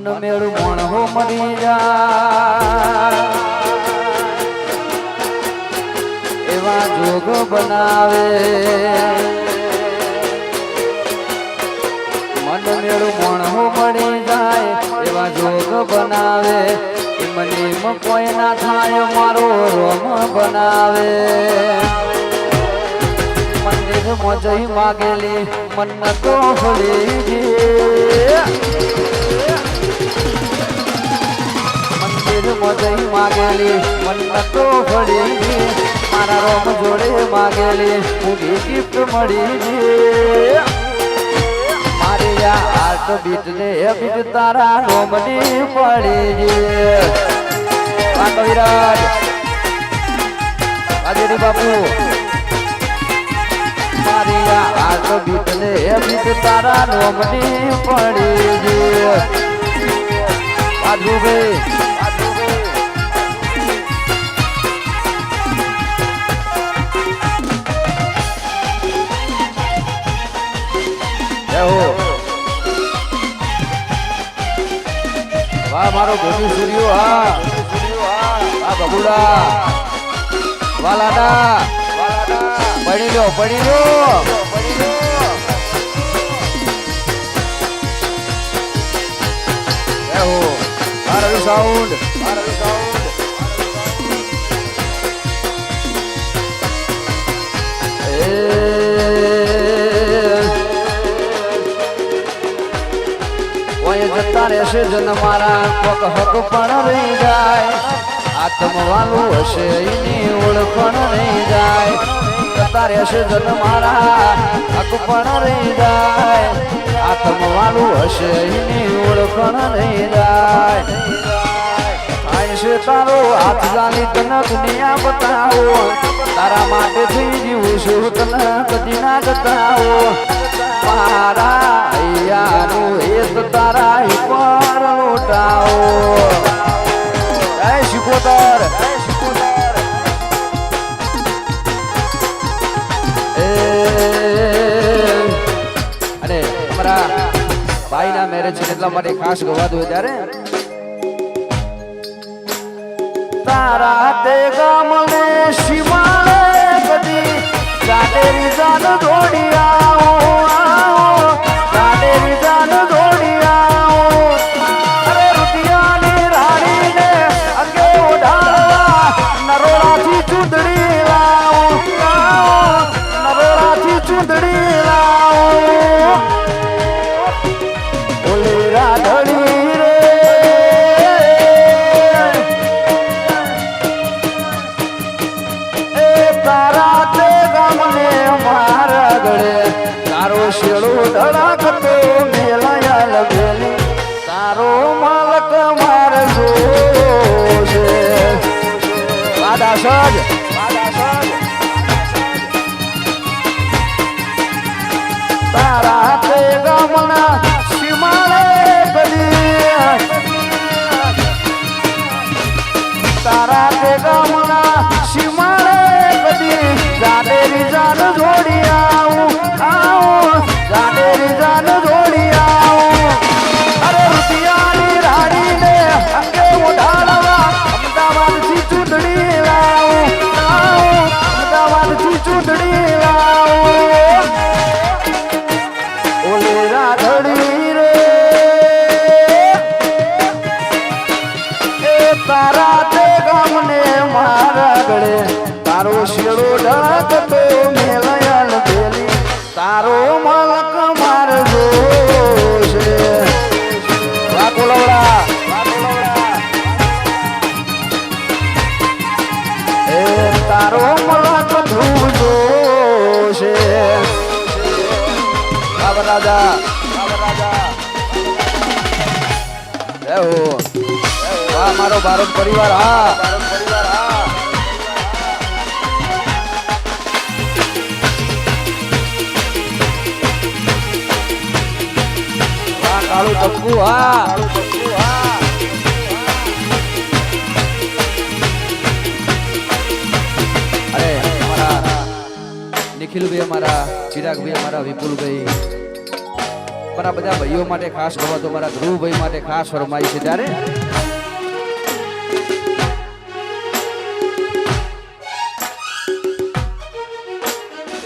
મન મેળ મોણો મરી જાય એવા જોગ બનાવે મન મેળ મોણો મળી જાય એવા જોગ બનાવે મને કોઈ ના થાય મારો રોમ બનાવે મંદિર મોજઈ માગેલી મન્નતો ભળી મંદિર મોજઈ માગેલી મન્નતો ભળી મારા રોમ જોડે માગેલી પૂરી ગિફ્ટ મળી મારી આ હાર્ટ બીટ ને બીટ તારા રોમની પડી વિરાજ આજે બાપુ મારી આ હાર્ટ બીટ ને બીટ તારા રોમની પડી આજુ ભાઈ વાહ મારો ગોપી સૂર્યો હા બબુડા વાલાડા પડી લો સાઉન્ડ જતા રહેશે જન મારા પગ હક પણ રહી જાય આત્મ વાલું હશે એની ઓળખણ રહી જાય જતા રહેશે જન મારા હક પણ રહી જાય આત્મ વાલું હશે એની ઓળખણ રહી જાય થાય છે તારો હાથ જાની તને દુનિયા બતાવો તારા માટે થઈ જીવું છું તને કદી ના જતાવો મારા યારું એક તારા પર લોટાઓ જય શિકોતર અને અમારા ભાઈના મેરેજ છે એટલા માટે ખાસ ગવાતું હોય ત્યારે તારા તે ગામને સીમાડે કદી કાટેરી જાન દોડી આવો કાટેરી જાન દોડી આવો અરે રૂપિયાની રાણીને અંગે ઓઢાડવા નરોડાથી ચૂંદડી લાવો નરોડાથી ચૂંદડી લાવો ઓલી રાધડી રે તારા તે ગામને મારા ગળે તારો શેડો ધડાકતો મેલાયા લગેલી તારો માલક મારજો છે વાદા સજ તારા તે ગામના સીમાડે કદી તારા તે ગામના સીમાડે જાડેરી જાન જોડી આવું જાડેરી જાન જોડી આવું અરે રૂપિયાની રાણીને અંગે ઓઢાડવા અમદાવાદથી ચૂંટણી લાવું અમદાવાદથી ચૂંટણી લાવું ઓલી રાધડી રે એ તારા તે ગામને મારા ગળે તારો શેડો ઢાકતો મેલાયા લગેલી તારો માલક મારજો છે વાકોલવડા એ તારો માલક ધૂજો છે બાબર રાજા વાહ મારો ભારત પરિવાર હા કાળું ટપકું હા અરે અમારા નિખિલભાઈ અમારા ચિરાગભાઈ અમારા વિપુલભાઈ મારા બધા ભાઈઓ માટે ખાસ ગવા તો મારા ધ્રુવભાઈ માટે ખાસ ફરમાઈ છે ત્યારે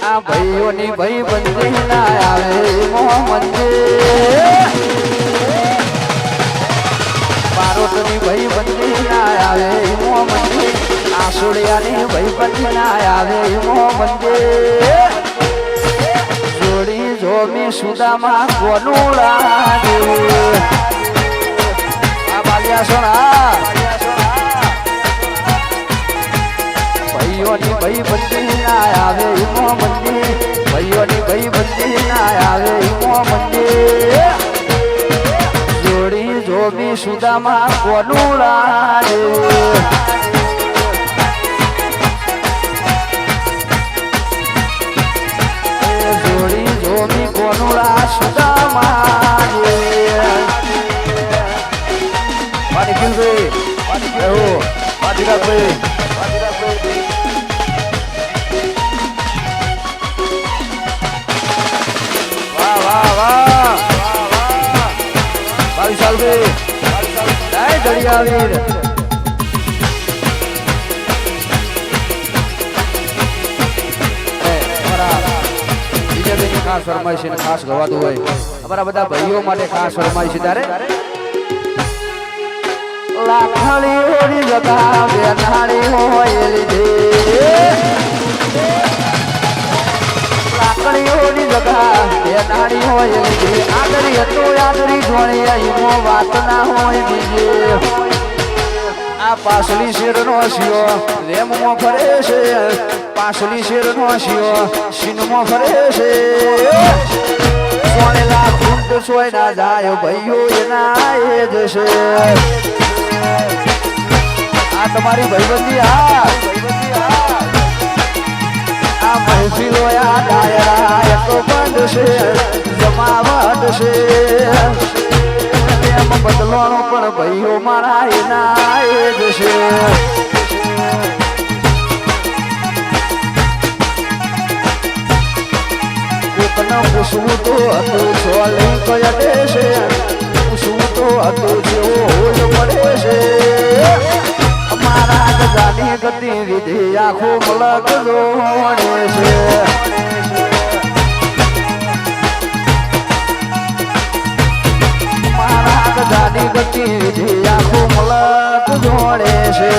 આ ભાઈઓની ભાઈ બંધી ના આવે મોહમ્મદ બારોટની ભાઈ બંધી ના આવે મોહમ્મદ આસુડિયાની ભાઈ બંધી ના આવે મોહમ્મદ જોડી જોમી સુદામાં કોનું લાગે આ બાલિયા સોના ભાઈઓની ભાઈ બંધી ના આવે મોહમ્મદ ભાઈઓની ભાઈ બંધી ના આવે મોહમ્મદ જોડી જોમી સુદામાં કોનું લાગે ખાસ ફરમાઈ છે ખાસ ગવાતું હોય અમારા બધા ભાઈઓ માટે ખાસ ફરમાઈ છે ત્યારે લાખણીઓની જગા બેનાળી હોય લાકડીઓની જગા બેનાળી હોય આદરી હતો આદરી જોણી ઈમો વાત ના હોય બીજે આ પાસલી શેરનો શિયો રેમમાં ફરે છે પાસલી શેરનો શિયો શીનમાં ફરે છે સોનેલા કુંડ સોય ના જાય ભાઈઓ એના એ જશે આ તમારી ભાઈબંધી આ મહેફિલો આ ડાયરા એક બંધ છે જમાવટ છે એમ બદલવાનો પણ ભાઈઓ મારા એના એ જશે કોકના પૂછવું તો હતું છોલી કયા દેશે પૂછવું તો હતું જેવો હોય પડે છે મારા ગજાની ગતિવિધિ આખો મલક જોડે છે મારા ગજાની ગતિવિધિ આખો મલક જોડે છે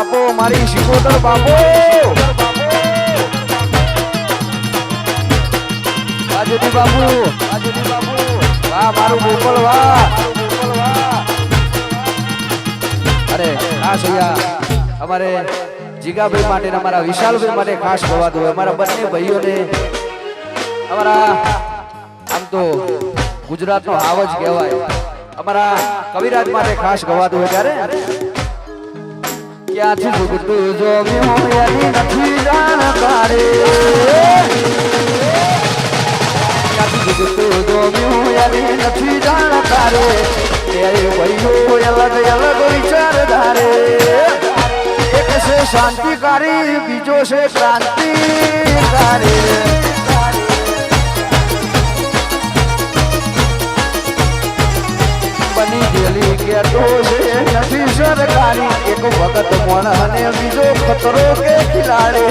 બાપો મારી શિકોતર બાપો રાજુજી બાપુ વાહ મારું ગોપાલ વાહ અરે ખાસ અહીંયા અમારે જીગાભાઈ માટે અમારા વિશાલભાઈ માટે ખાસ ગવાતું હોય અમારા બંને ભાઈઓને અમારા આમ તો ગુજરાતનો હાવજ કહેવાય અમારા કવિરાજ માટે ખાસ ગવાતું હોય ત્યારે ક્યાંથી ભૂગતું જો મેં નથી જાણકારે ક્યાંથી ભૂગતું જો મેં નથી જાણકારે ભાઈઓ અલગ અલગ વિચાર ધારે એક છે શાંતિકારી બીજો છે ક્રાંતિકારી બની ગયેલી કેતો છે નથી સરકારી એક વખત મોણ અને બીજો ખતરો કે ખિલાડે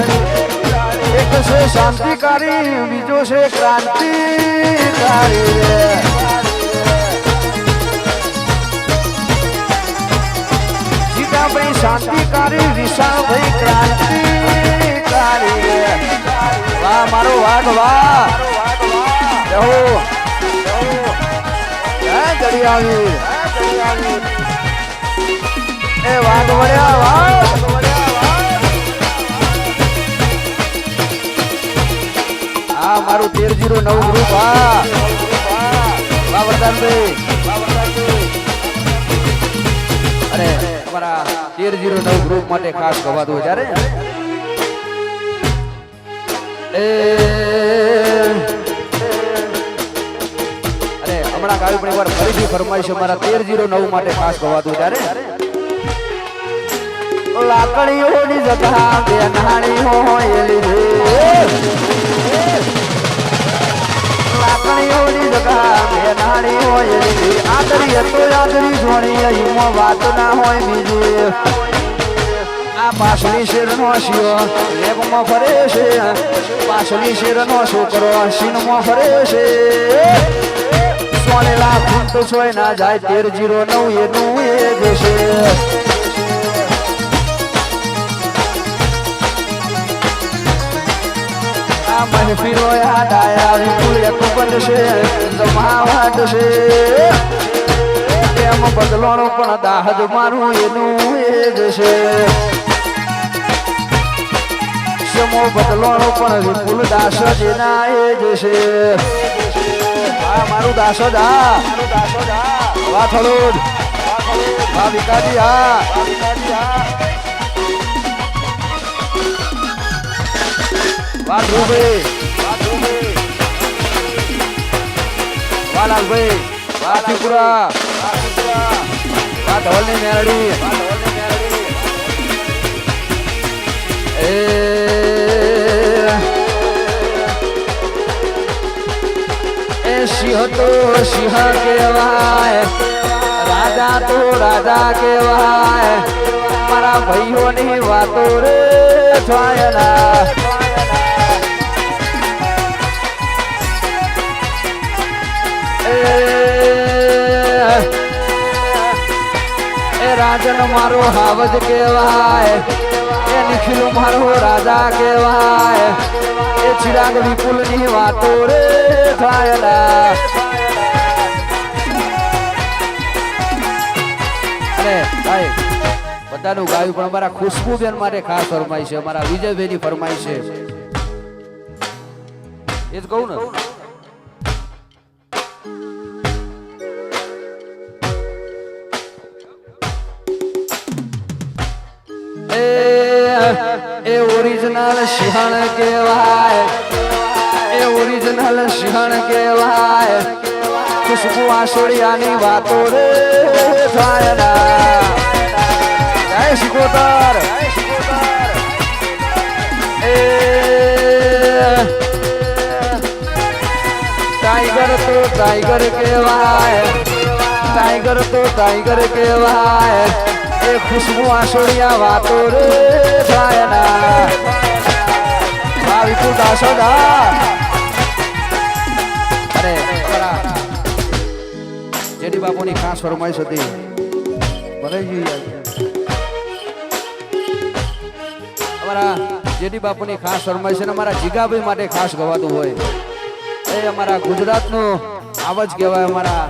એક છે શાંતિકારી બીજો છે ક્રાંતિકારી જીગાભાઈ શાંતિકારી વિશાલભાઈ ક્રાંતિકારી વાહ મારો વાઘ વાહ દરિયાવી એ વાઘ વળ્યા વાહ આ મારું 1309 ગ્રુપ વાહ વરદાનભાઈ અરે અમારા 1309 ગ્રુપ માટે ખાસ ગવાતું જ્યારે અરે હમણાં ગાયું પણ એકવાર ફરીથી ફરમાઈશ અમારા 1309 માટે ખાસ ગવાતું ત્યારે લાકડીઓની જગા બેનાળી હોય લાકડીઓની જગા બેનાળી હોય આદરી હતો આદરી જોણી અહીં વાત ના હોય બીજી આ પાછલી શેરનો શિયો લેગમાં ફરે છે પાછલી શેરનો છોકરો સીનમાં ફરે છે સોનેલા ફૂટ સોય ના જાય 1309 એનું એ જશે મહેફિલો યાદ આયા વિપુલ એક બનશે જમાવટ છે એમ બદલોનો પણ દાહજ મારું એનું એ જ છે સમો બદલોનો પણ વિપુલ દાસ જેના એ જ છે આ મારું દાસ જ આ વાહ થળોદ વાહ વિકાજી આ વાહ ધ્રુવભાઈ વાહ લાલભાઈ વાહ ત્રિપુરા વાહ ધવલની મેરડી એ સિંહ તો સિંહ કહેવાય રાજા તો રાજા કહેવાય મારા ભાઈઓની વાતો રે છાયલા એ રાજન મારો હાવજ કહેવાય એ નિખિલ મારો રાજા કહેવાય એ ચિરાગ વિપુલ ની વાતો રે ખાયલા અરે ભાઈ બધાનું ગાયું પણ અમારા ખુશ્બુબેન માટે ખાસ ફરમાઈ છે અમારા વિજયભાઈ ની ફરમાઈ છે એ જ કહું ને એ ઓરિજિનલ સિંહણ કહેવાય એ ઓરિજિનલ સિંહણ કહેવાય ખુશ્બુ આસોડિયાની વાતો રે થાય ના જય શિકોતર એ ટાઈગર તો ટાઈગર કહેવાય ટાઈગર તો ટાઈગર કહેવાય એ ખુશ્બુ આસોડિયા વાતો રે થાય ના આ વિપુલ દાસોદા અરે જેડી બાપુની ખાસ ફરમાઈશ હતી ભરેજી અમારા જેડી બાપુની ખાસ ફરમાઈશ છે અમારા જીગાભાઈ માટે ખાસ ગવાતું હોય એ અમારા ગુજરાતનો આવાજ કહેવાય અમારા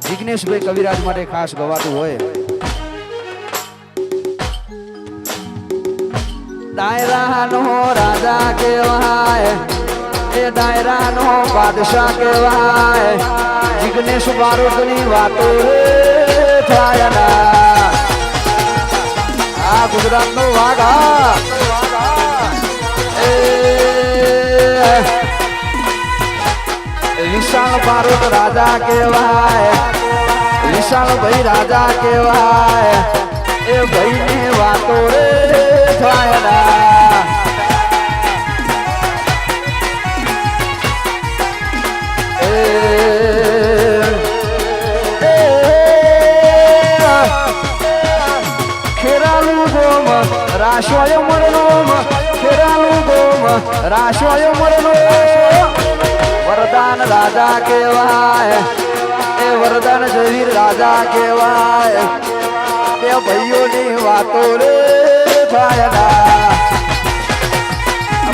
જિગ્નેશભાઈ કવિરાજ માટે ખાસ ગવાતું હોય દાયરાનો રાજા કહેવાય એ દાયરાનો બાદશાહ કહેવાય જિગ્નેશ બારોટની વાતો રે થાય ના આ ગુજરાતનો વાઘા એ વિશાળ બારોટ રાજા કહેવાય વિશાળ ભાઈ રાજા કહેવાય એ ભાઈની વાતો રે થાય ના ખેરાલુ ગોમ રાશોય મરનો ખેરાલુ ગોમ રાશોય મરનો વરદાન રાજા કહેવાય એ વરદાન જવીર રાજા કહેવાય તે ભાઈઓની વાતો રે થાય ના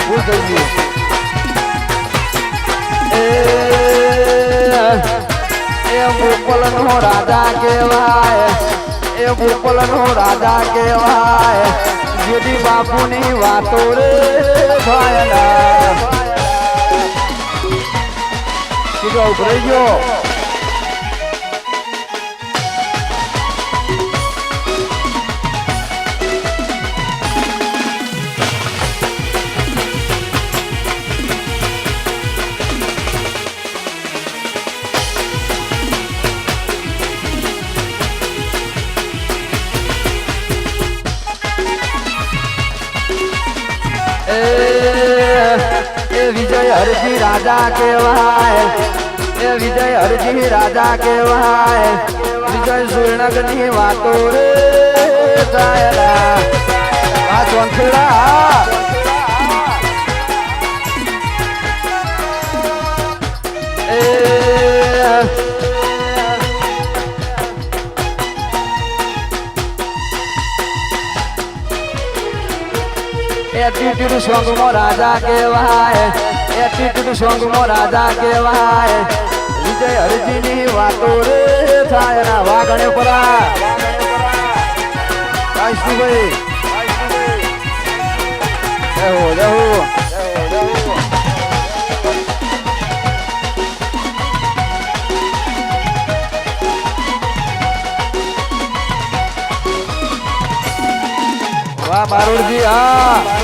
ભૂલ થઈ ગયું એ ગોકુલનો રાજા કહેવાય એ ગોકુલનો રાજા કહેવાય જેડી બાપુની વાતો રે થાય ના કીધું ઉભરાઈ ગયો એ વિજય હરજી રાજા કહેવાય એ વિજય હરજી રાજા કહેવાય વિજય સુર્ણકની વાતો રે થાયલા આ ચોંથેડા એટીટ્યુડ સોંગમાં રાજા કહેવાય એટીટ્યુડ સોંગમાં રાજા કહેવાય વિજય હરજીની વાતો રે થાય ના વાગણે પરા કાશીભાઈ જહો જહો વાહ બારોડજી હા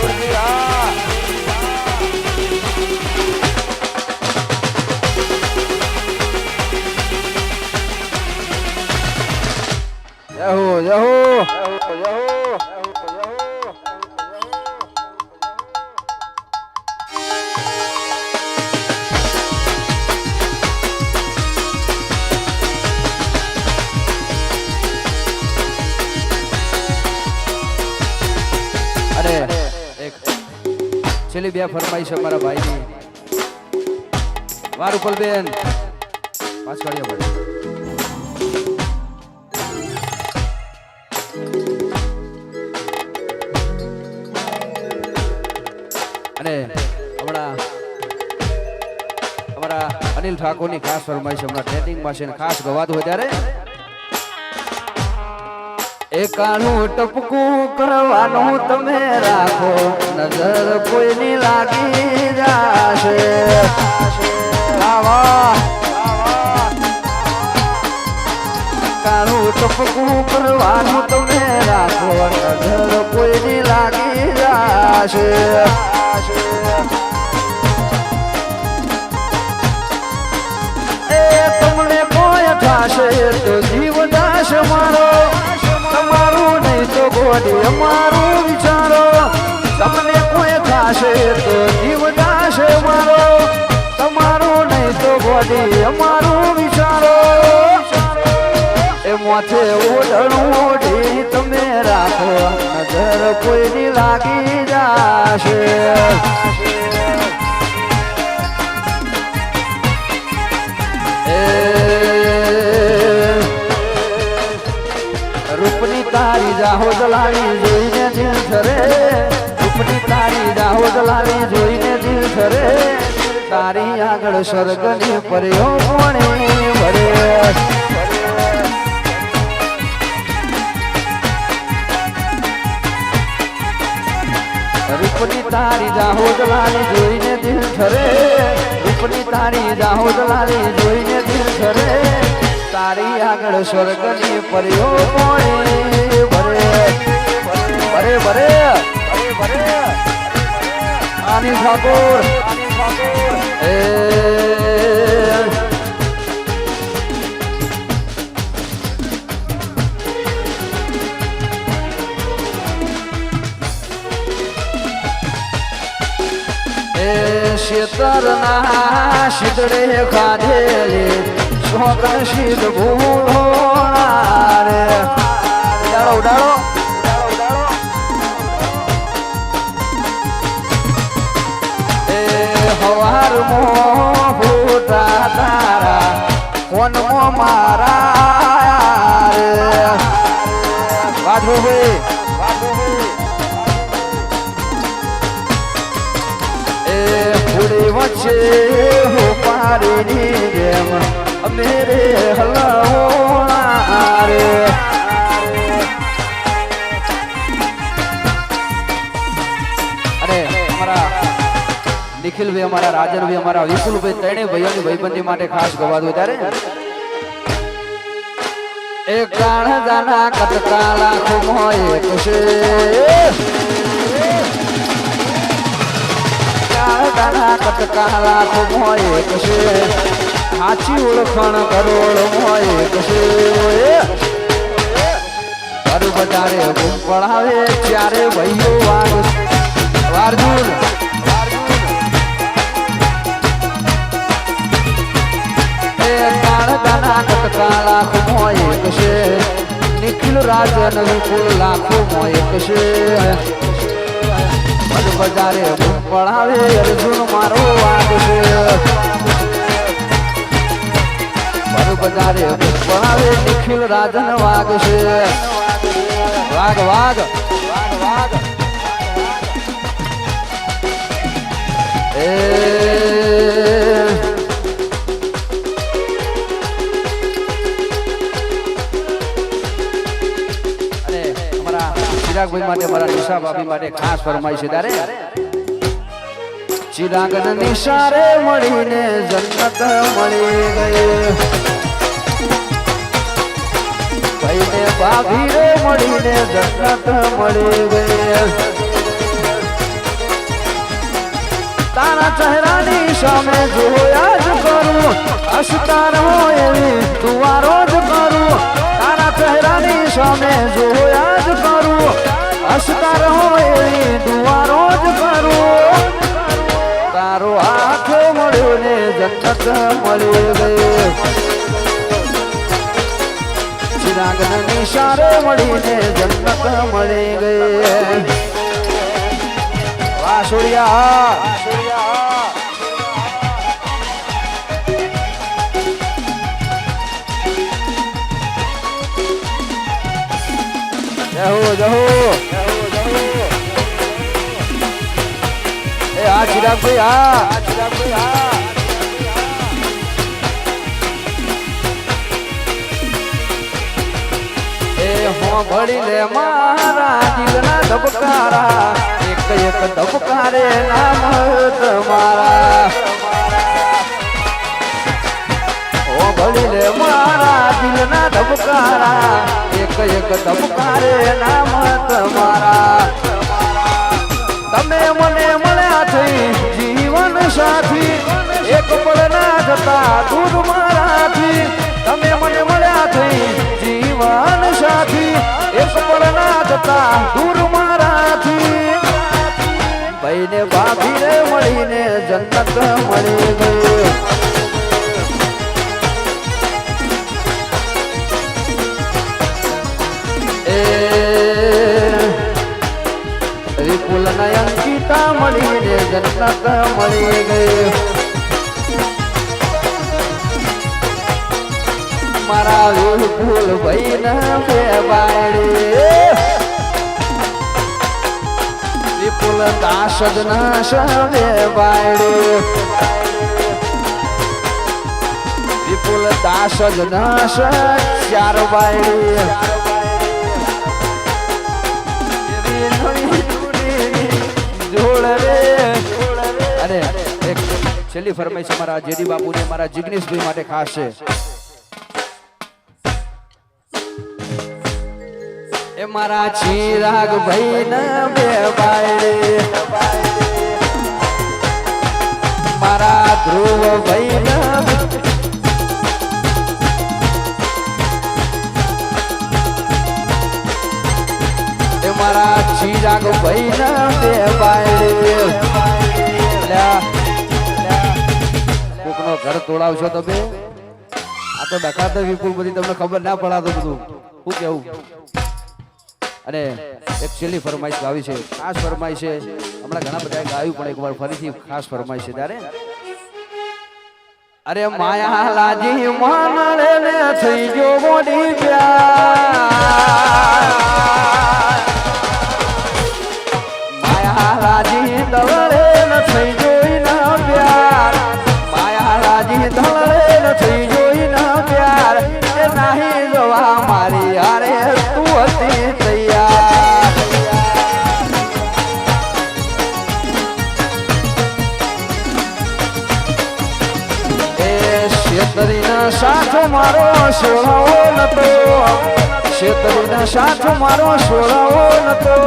જહો જહો છેલ્લી બે ફરમાઈશ અમારા ભાઈની વાર ઉપલબેન પાછ કાઢ્યા ભાઈ અને હમણાં અમારા અનિલ ઠાકોરની ખાસ ફરમાઈશ હમણાં ટ્રેનિંગમાં છે ખાસ ગવાતું હોય ત્યારે એકાનું ટપકું કરવાનું તમે રાખો નજર કોઈની લાગી જાશે એકાનું ટપકું કરવાનું તમે રાખો નજર કોઈની લાગી જાશે એ તમને કોઈ થશે તો જીવ દાશે મારો તમારું નહીં તો ગોડી અમારું વિચારો તમને કોઈ થશે તો જીવ દાશે મારો તમારું નહીં તો ગોડી અમારું વિચારો એ માથે ઓઢણું ઓઢી તમે રાખો નજર કોઈની લાગી જાશે રૂપની તારી જાહો દલાલી જોઈને દિલ થરે રૂપની તારી જાહો દલાલી જોઈને દિલ થરે તારી આગળ સ્વર્ગની પર્યો કોણે ભરે રૂપની તારી જાહો દલાલી જોઈને દિલ થરે રૂપની તારી જાહો દલાલી જોઈને દિલ થરે તારી આગળ સ્વર્ગની પર્યો કોણે ભરે ભરે ભરે ભરે આની ઠાકોર એ શેતરના શીતળે ખાધેલી શોકન શીત ભૂળો રે ઉડાડો ઉડાડો એ હવાર મો ફૂટા તારા કોન મો મારા રે વાજો ભાઈ વચ્ચે હો પારીની જેમ મેરે હલવા રે અરે અમારા નિખિલભાઈ અમારા રાજનભાઈ અમારા વિપુલભાઈ ત્રણેય ભાઈઓની ભાઈબંધી માટે ખાસ ગવાદું ત્યારે એક કાણ જાના કટકા લાખ મોય કશે કટકા લાખ મોય કશે સાચી ઓળખાણ કરોડ મોય કશે વધારે ગુમ પડાવે ત્યારે ભાઈઓ વાગ વાર્જુન એ કાળગાના કટકા લાખો એક છે નિખિલ રાજન વિપુલ લાખો એક છે મન બજારે પડાવે અર્જુન મારો વાગ છે મન બજારે પડાવે નિખિલ રાજન વાગ છે વાગ વાગ વાગ વાગ ચિરાગભાઈ માટે મારા નિશા ભાભી માટે ખાસ ફરમાઈ છે ત્યારે ચિરાગ નિશારે મળીને જન્નત મળી ગઈ ભાઈને ભાભી રે મળીને જન્નત મળી ગઈ તારા ચહેરાની સામે જોયા જ કરું હસતા રહો એવી દુઆરો જ કરું તારા ચહેરાની સામે જોયા જ કરું હસતા રહો એવી દુઆરો જ કરું તારો હાથ મળ્યો ને જન્નત મળી ગઈ ચિરાગ નિશારે મળીને જન્નત મળી ગઈ વાહ સોડિયા જહો એ આ ચિરાગભાઈ આ એ હો ભળી લે મારા દિલના ધબકારા એક એક ધબકારે નામ તમારા હો ભળી લે મારા દિલના ધબકારા એક એક ધબકારે નામ તમારા તમે મને મળ્યા થઈ જીવન સાથી એક પળ ના જતા દૂર મારાથી તમે મને મળ્યા થઈ જીવન સાથી એક પળ ના જતા દૂર મારાથી ભાઈને ભાભી રે મળીને જન્નત મળી ગઈ વિપુલ અંકિતા મળીને જન્નત મળી ગઈ મારા વિપુલ ભાઈ ને બે બાયડી વિપુલ દાસ જ ના બે બાયડી વિપુલ દાસ જ ના ચાર બાયડી અને એક છેલ્લી ફરમાઈશ મારા જેડી બાપુ ને મારા જિગ્નેશભાઈ માટે ખાસ છે એ મારા ચિરાગ ભાઈ ને બે બાયડી મારા ધ્રુવ ભાઈ ને એ મારા ચિરાગ ભાઈ ને બે બાયડી કોકનો ઘર તોડાવશો તમે આ તો ડકાતો વિપુલ બધી તમને ખબર ના પડાતો બધું શું કેવું અને એક છેલ્લી ફરમાઈશ ગાવી છે ખાસ ફરમાઈશ છે હમણાં ઘણા બધા ગાયું પણ એકવાર ફરીથી ખાસ ફરમાઈશ છે ત્યારે અરે માયા લાજી માનડે ને થઈ ગયો મોડી પ્યાર માયા લાજી દવડે ન થઈ જોઈ ના પ્યાર માયા લાજી દવડે ન થઈ જોઈ ના પ્યાર એ નહીં જોવા મારી યારે તું હતી તૈયાર એ શેતરીના સાથ મારો સોળાવો નતો શેતરીના સાથ મારો સોળાવો નતો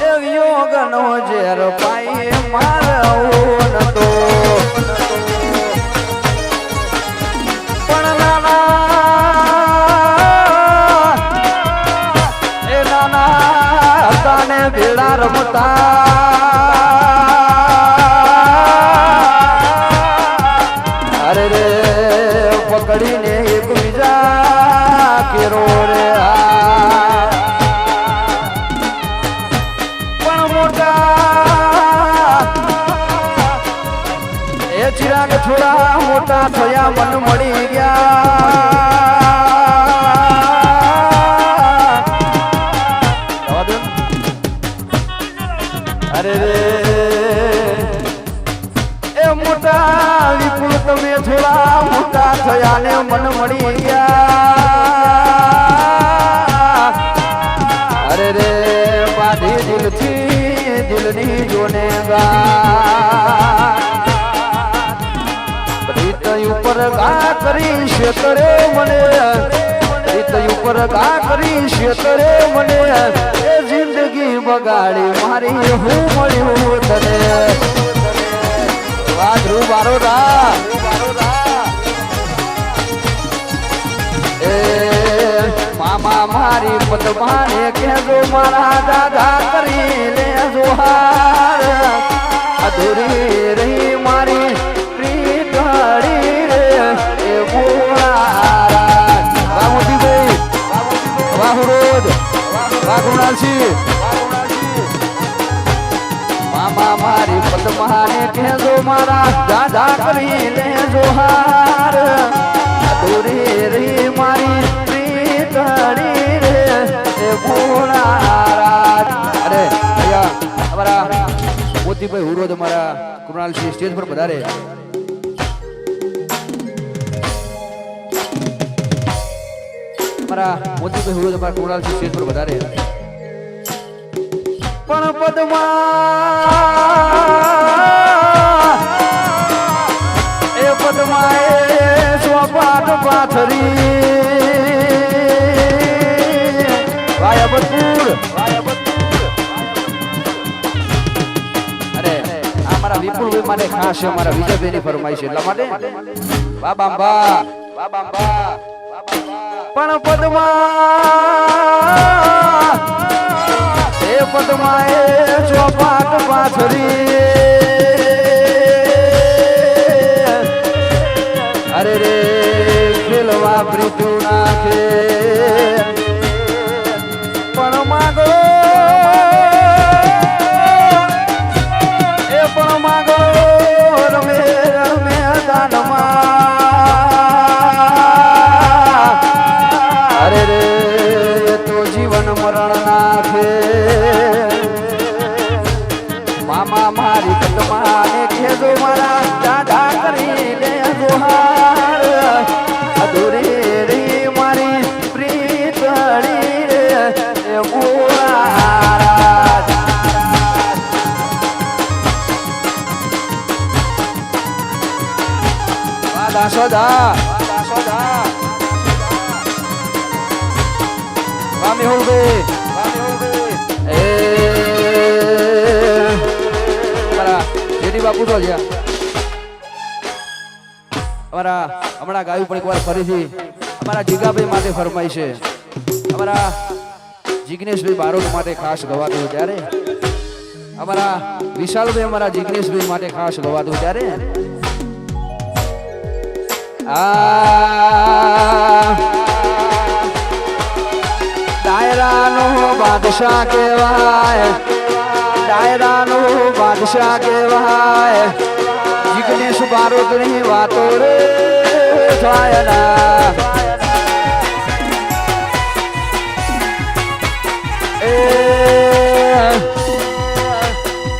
એ વિયોગનો ઝેર પાઈ મારવો નતો પણ નાના એ નાના તાને ભેળા રમતા એક બીજા કેરો રે પણ મોટા એ ચિરાગ થોડા મોટા થયા મન મળી ગયા અરે રે એ મોટા વિપુલ તમે થોડા મોટા થયા ને મન મળી ગયા અરે રે બાધી દિલથી દિલની જોને રીત ઉપર ગા કરી શેતરે મને રીત ઉપર ગા કરી શેતરે મને એ જિંદગી બગાડી મારી હું મળ્યું તને વાઘરૂ બારોડા એ મામા મારી પદમાને કહેજો મારા દાદા કરી લેજો હાર અધૂરી રહી મારી પ્રીતડી રે એ બોળા વાહુદીભાઈ વાહુરોદ વાઘુણાલસી મામા મારી પદમાને કહેજો મારા દાદા કરી લેજો હાર અધૂરી રહી મારી પ્રીતડી રે એ ભોળા અરે ભૈયા અમારા મોતીભાઈ હુરોદ અમારા કૃણાલસિંહ સ્ટેજ પર પધારે અમારા મોતીભાઈ હુરોદ અમારા કૃણાલસિંહ સ્ટેજ પર પધારે પણ પદમા એ સ્વપાટ પાથરી વાયબતપુર અરે આ મારા વિપુલભાઈ માટે ખાસ છે મારા વિજયભાઈની ફરમાઈશ એટલા માટે બાબાંબા પણ પદમા એ ચોપાટ પાથરી અરે રે ખેલવા પ્રીતુ નાખે પણ માગો એ પણ માગો રમે રમે દાનમાં અરે રે તો જીવન મરણ નાખે મામા મારી પદમાને કહેજો મારા દાદા કરી લેજો હાર અધૂરી રી મારી પ્રીતડી રે એ બોળા વાદા સોદા વામી હોલબે એ બાપુ તો જ્યાં અમારા હમણાં ગાયું પણ એકવાર ફરીથી અમારા જીગાભાઈ માટે ફરમાઈ છે અમારા જિગ્નેશભાઈ બારોટ માટે ખાસ ગવાતું ત્યારે અમારા વિશાલભાઈ અમારા જિગ્નેશભાઈ માટે ખાસ ગવાતું ત્યારે ડાયરાનો બાદશાહ કહેવાય ડાયરાનો બાદશાહ કહેવાય જિગ્નેશ બારોટની વાતો રે થાયલા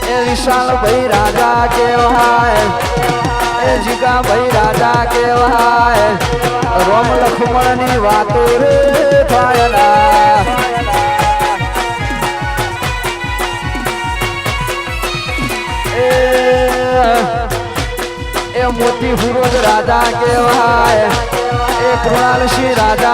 એ વિશાલભાઈ રાજા કહેવાય એ જીગાભાઈ રાજા કહેવાય રોમ લક્ષ્મણની વાતો રે થાયલા એ મોતી હુરોદ રાજા કહેવાય એ કૃણાલસિંહ રાજા